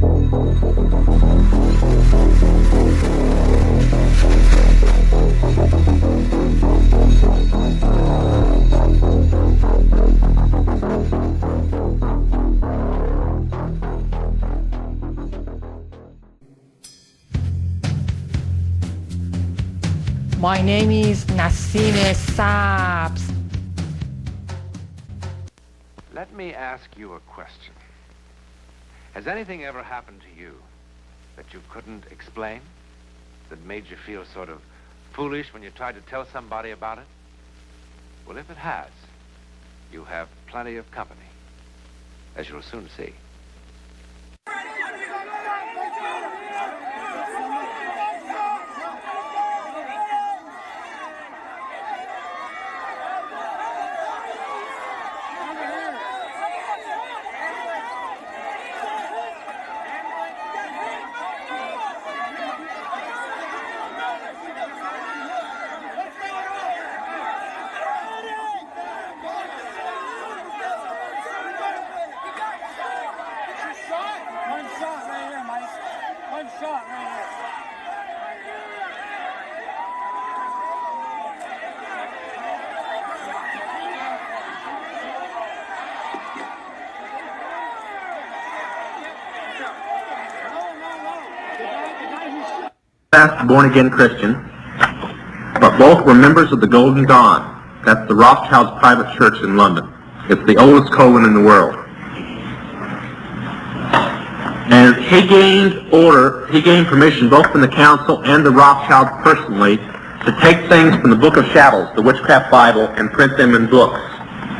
My name is Nassine Sabs. Let me ask you a question. Has anything ever happened to you that you couldn't explain? That made you feel sort of foolish when you tried to tell somebody about it? Well, if it has, you have plenty of company, as you'll soon see. Born-again Christian, but both were members of the Golden Dawn. That's the Rothschilds' private church in London. It's the oldest coven in the world. And he gained permission both from the council and the Rothschilds personally to take things from the Book of Shadows, the Witchcraft Bible, and print them in books.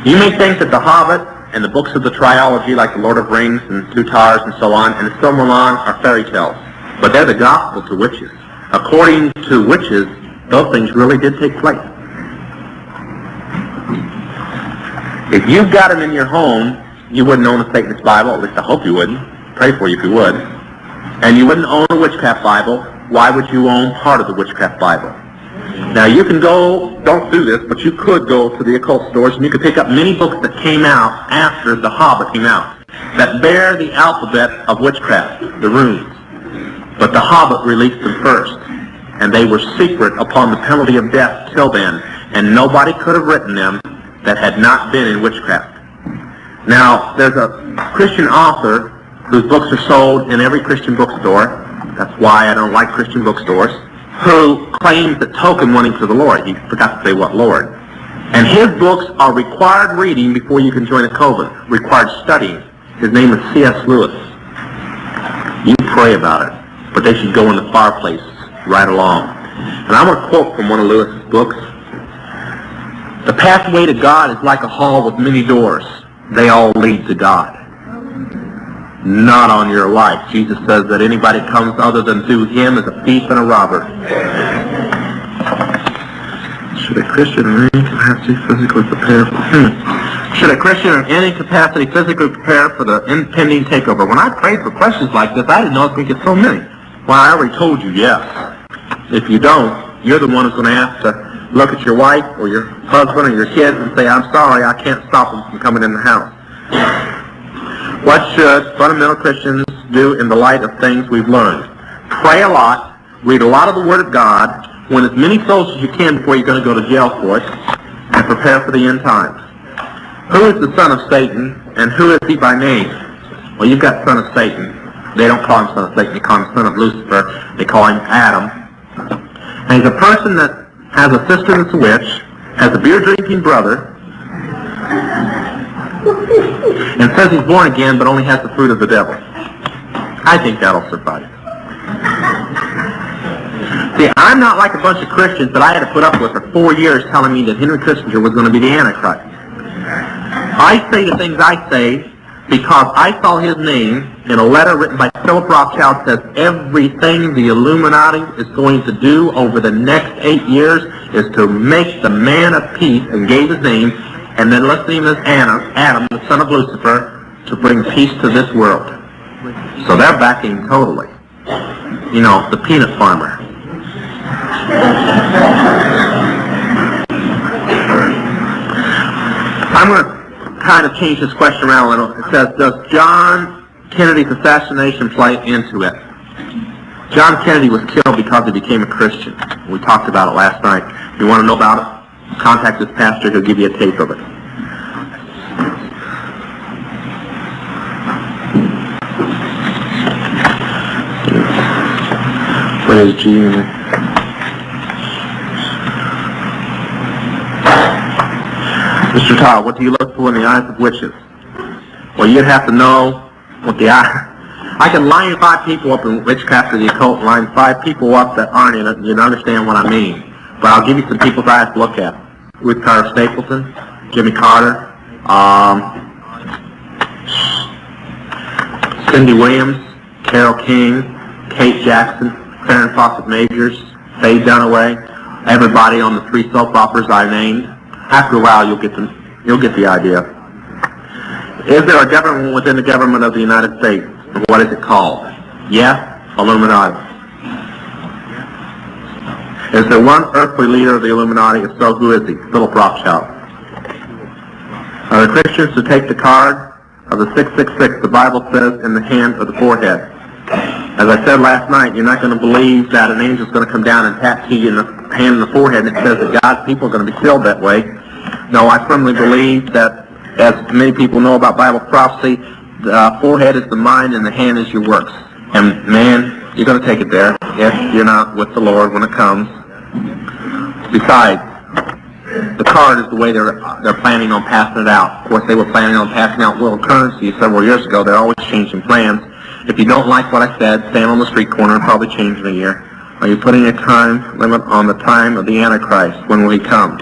You may think that The Hobbit and the books of the trilogy, like The Lord of Rings and Two Towers and so on, and Silmarillion are fairy tales, but they're the gospel to witches. According to witches, those things really did take place. If you've got them in your home, you wouldn't own a Satanist Bible. At least I hope you wouldn't. Pray for you if you would. And you wouldn't own a Witchcraft Bible. Why would you own part of the Witchcraft Bible? Now you can go, don't do this, but you could go to the occult stores and you could pick up many books that came out after The Hobbit came out that bear the alphabet of witchcraft, the runes. But The Hobbit released them first, and they were secret upon the penalty of death till then, and nobody could have written them that had not been in witchcraft. Now, there's a Christian author whose books are sold in every Christian bookstore. That's why I don't like Christian bookstores, who claims that Tolkien went into the Lord. He forgot to say what Lord. And his books are required reading before you can join a coven, required studying. His name is C.S. Lewis. You pray about it, but they should go in the fireplace right along. And I want to quote from one of Lewis's books. The pathway to God is like a hall with many doors. They all lead to God. Not on your life. Jesus says that anybody comes other than through him is a thief and a robber. Should a Christian in any capacity physically prepare for Should a Christian in any capacity physically prepare for the impending takeover? When I prayed for questions like this, I didn't know I was going to get so many. Well, I already told you yes. If you don't, you're the one who's going to have to look at your wife or your husband or your kids and say, I'm sorry, I can't stop them from coming in the house. What should fundamental Christians do in the light of things we've learned? Pray a lot, read a lot of the Word of God, win as many souls as you can before you're going to go to jail for it, and prepare for the end times. Who is the son of Satan, and who is he by name? Well, you've got son of Satan. They don't call him son of Satan, they call him son of Lucifer. They call him Adam. And he's a person that has a sister that's a witch, has a beer-drinking brother, and says he's born again, but only has the fruit of the devil. I think that'll suffice. See, I'm not like a bunch of Christians that I had to put up with for 4 years telling me that Henry Kissinger was going to be the Antichrist. I say the things I say because I saw his name in a letter written by Philip Rothschild that says everything the Illuminati is going to do over the next 8 years is to make the man of peace, and gave his name, and then let's name him as Adam, the son of Lucifer, to bring peace to this world. So they're backing totally. You know, the peanut farmer. I'm going to kind of change this question around a little. It says, does John Kennedy's assassination play into it. John Kennedy was killed because he became a Christian. We talked about it last night. If you want to know about it, contact this pastor. He'll give you a tape of it. What is G? Mr. Todd, what do you look for in the eyes of witches? Well, you'd have to know what the eye... I can line 5 people up in witchcraft or the occult, line 5 people up that aren't in it, and you'd understand what I mean. But I'll give you some people's eyes to look at. Ruth Carter Stapleton, Jimmy Carter, Cindy Williams, Carole King, Kate Jackson, Farrah Fawcett Majors, Faye Dunaway, everybody on the 3 soap operas I named. After a while, you'll get the idea. Is there a government within the government of the United States? And what is it called? Yes, Illuminati. Is there one earthly leader of the Illuminati? If so, who is he? Philip Rothschild. Are the Christians to take the card of the 666, the Bible says, in the hand or the forehead? As I said last night, you're not going to believe that an angel's going to come down and tattoo you in the hand and the forehead, and it says that God's people are going to be killed that way. No, I firmly believe that, as many people know about Bible prophecy, the forehead is the mind and the hand is your works. And man, you're going to take it there if you're not with the Lord when it comes. Besides, the card is the way they're planning on passing it out. Of course, they were planning on passing out world currency several years ago. They're always changing plans. If you don't like what I said, stand on the street corner and probably change in a year. Are you putting a time limit on the time of the Antichrist? When will he come?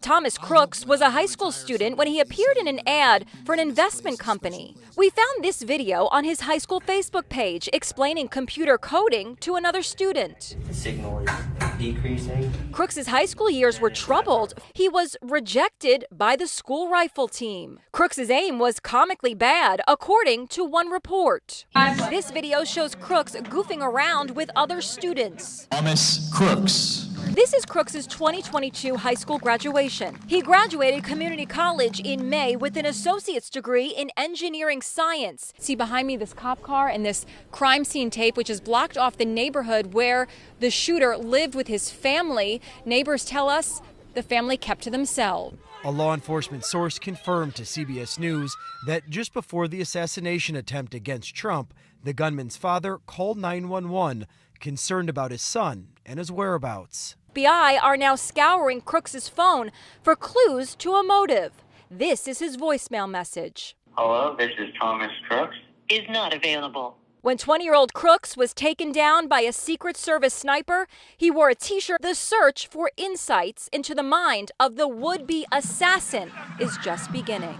Thomas Crooks was a high school student when he appeared in an ad for an investment company. We found this video on his high school Facebook page explaining computer coding to another student. The signal is decreasing. Crooks' high school years were troubled. He was rejected by the school rifle team. Crooks' aim was comically bad, according to one report. This video shows Crooks goofing around with other students. Thomas Crooks. This is Crooks' 2022 high school graduation. He graduated community college in May with an associate's degree in engineering science. See behind me this cop car and this crime scene tape, which is blocked off the neighborhood where the shooter lived with his family. Neighbors tell us the family kept to themselves. A law enforcement source confirmed to CBS News that just before the assassination attempt against Trump, the gunman's father called 911, concerned about his son and his whereabouts. FBI are now scouring Crooks' phone for clues to a motive. This is his voicemail message. Hello, this is Thomas Crooks. Is not available. When 20-year-old Crooks was taken down by a Secret Service sniper, he wore a t-shirt. The search for insights into the mind of the would-be assassin is just beginning.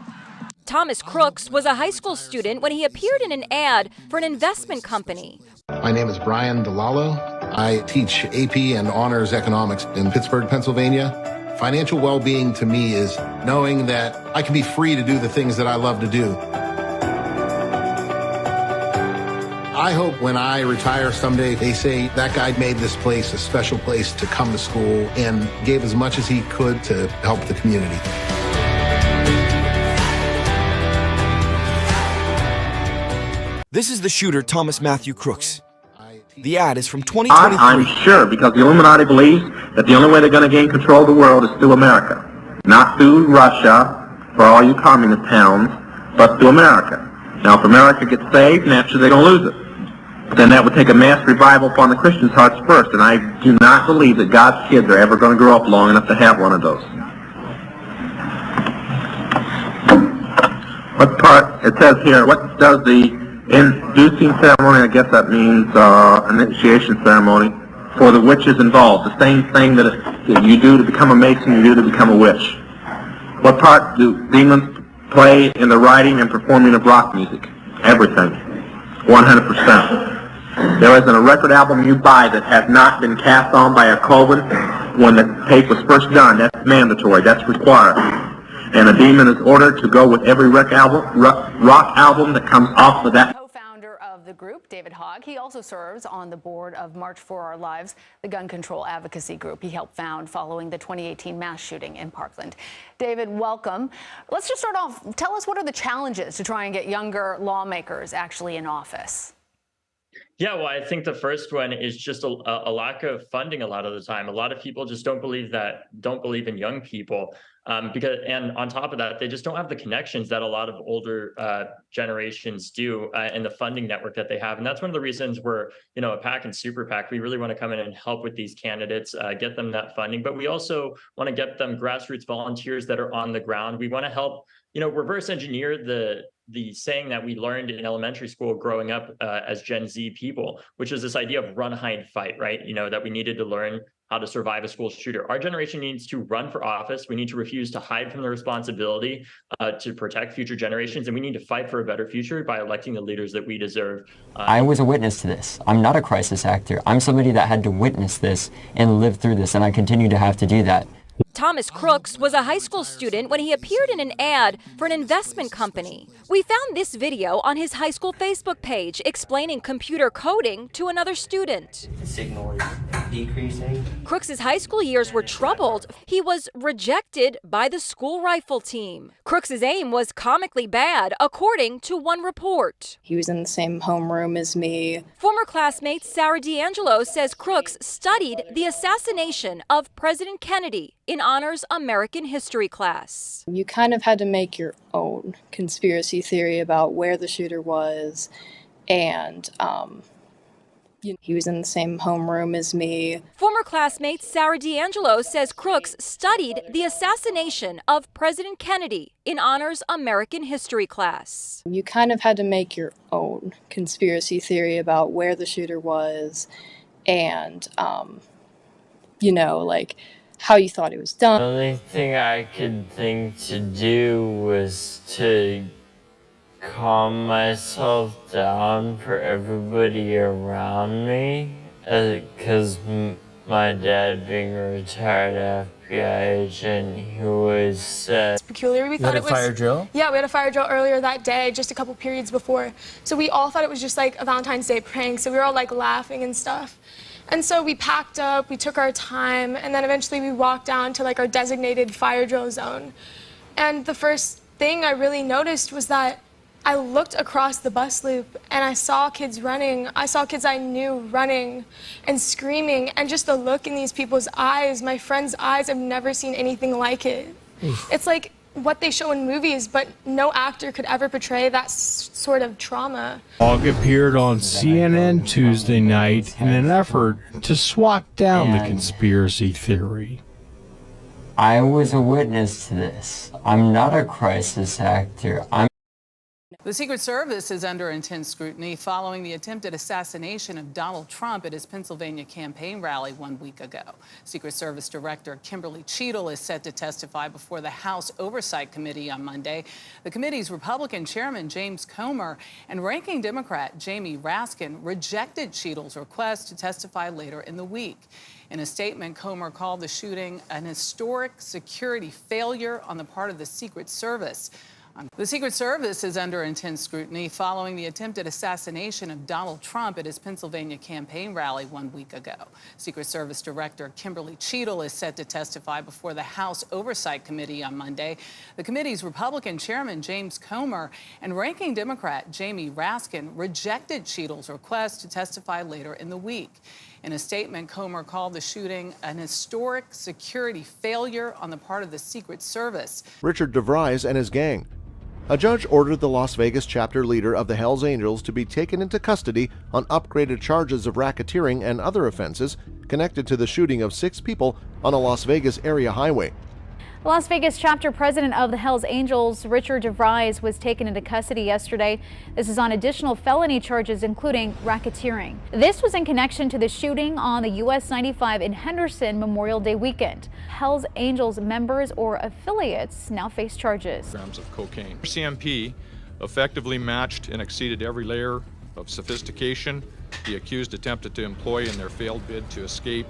Thomas Crooks was a high school student when he appeared in an ad for an investment company. My name is Brian DeLallo. I teach AP and honors economics in Pittsburgh, Pennsylvania. Financial well-being to me is knowing that I can be free to do the things that I love to do. I hope when I retire someday, they say that guy made this place a special place to come to school and gave as much as he could to help the community. This is the shooter, Thomas Matthew Crooks. The ad is from 2023. I'm sure, because the Illuminati believes that the only way they're going to gain control of the world is through America. Not through Russia, for all you communist towns, but through America. Now, if America gets saved, naturally they're going to lose it. Then that would take a mass revival upon the Christians' hearts first, and I do not believe that God's kids are ever going to grow up long enough to have one of those. What part, it says here, what does the inducing ceremony, I guess that means initiation ceremony, for the witches involved? The same thing that you do to become a mason, you do to become a witch. What part do demons play in the writing and performing of rock music? Everything. 100%. There isn't a record album you buy that has not been cast on by a Coven when the tape was first done. That's mandatory. That's required. And a demon is ordered to go with every rock album that comes off of that. Co-founder of the group, David Hogg. He also serves on the board of March for Our Lives, the gun control advocacy group he helped found following the 2018 mass shooting in Parkland. David, welcome. Let's just start off. Tell us, what are the challenges to try and get younger lawmakers actually in office? Yeah, well, I think the first one is just a lack of funding a lot of the time. A lot of people just don't believe in young people. And on top of that, they just don't have the connections that a lot of older generations do in the funding network that they have. And that's one of the reasons we're, a PAC and super PAC. We really want to come in and help with these candidates, get them that funding. But we also want to get them grassroots volunteers that are on the ground. We want to help, reverse engineer the saying that we learned in elementary school growing up as Gen Z people, which is this idea of run, hide, fight, right? That we needed to learn how to survive a school shooter. Our generation needs to run for office. We need to refuse to hide from the responsibility to protect future generations. And we need to fight for a better future by electing the leaders that we deserve. I was a witness to this. I'm not a crisis actor. I'm somebody that had to witness this and live through this, and I continue to have to do that. Thomas Crooks was a high school student when he appeared in an ad for an investment company. We found this video on his high school Facebook page explaining computer coding to another student. The signal is decreasing. Crooks' high school years were troubled. He was rejected by the school rifle team. Crooks' aim was comically bad, according to one report. He was in the same homeroom as me. Former classmate Sarah D'Angelo says Crooks studied the assassination of President Kennedy in honors American history class. You kind of had to make your own conspiracy theory about where the shooter was, and he was in the same homeroom as me. Former classmate Sarah D'Angelo says Crooks studied the assassination of President Kennedy in honors American history class. You kind of had to make your own conspiracy theory about where the shooter was, and how you thought it was done. The only thing I could think to do was to calm myself down for everybody around me, because my dad, being a retired FBI agent, he always said... It's peculiar. We thought it was... fire drill? Yeah, we had a fire drill earlier that day, just a couple periods before. So we all thought it was just like a Valentine's Day prank, so we were all like laughing and stuff. And so we packed up, we took our time, and then eventually we walked down to like our designated fire drill zone. And the first thing I really noticed was that I looked across the bus loop and I saw kids running. I saw kids I knew running and screaming, and just the look in these people's eyes, my friends' eyes, I've never seen anything like it. It's like what they show in movies, but no actor could ever portray that sort of trauma. Hogg appeared on CNN Tuesday night in an effort to swat down the conspiracy theory. I was a witness to this. I'm not a crisis actor. The Secret Service is under intense scrutiny following the attempted assassination of Donald Trump at his Pennsylvania campaign rally 1 week ago. Secret Service Director Kimberly Cheadle is set to testify before the House Oversight Committee on Monday. The committee's Republican Chairman James Comer and Ranking Democrat Jamie Raskin rejected Cheadle's request to testify later in the week. In a statement, Comer called the shooting an historic security failure on the part of the Secret Service. The Secret Service is under intense scrutiny following the attempted assassination of Donald Trump at his Pennsylvania campaign rally 1 week ago. Secret Service Director Kimberly Cheadle is set to testify before the House Oversight Committee on Monday. The committee's Republican Chairman James Comer and Ranking Democrat Jamie Raskin rejected Cheadle's request to testify later in the week. In a statement, Comer called the shooting an historic security failure on the part of the Secret Service. Richard DeVries and his gang. A judge ordered the Las Vegas chapter leader of the Hells Angels to be taken into custody on upgraded charges of racketeering and other offenses connected to the shooting of 6 people on a Las Vegas area highway. The Las Vegas chapter president of the Hells Angels, Richard DeVries, was taken into custody yesterday. This is on additional felony charges, including racketeering. This was in connection to the shooting on the US 95 in Henderson Memorial Day weekend. Hells Angels members or affiliates now face charges. Grams of cocaine. CMP effectively matched and exceeded every layer of sophistication the accused attempted to employ in their failed bid to escape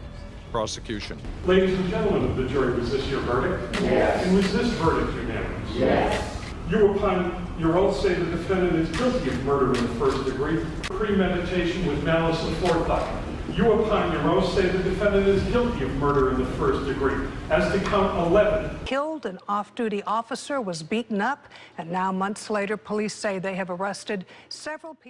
prosecution. Ladies and gentlemen of the jury, was this your verdict? Yes. And was this verdict unanimous? Yes. You will find Your oath say the defendant is guilty of murder in the first degree, premeditation with malice aforethought. You upon your oath say the defendant is guilty of murder in the first degree. As to count 11. Killed an off-duty officer, was beaten up, and now months later, police say they have arrested several people.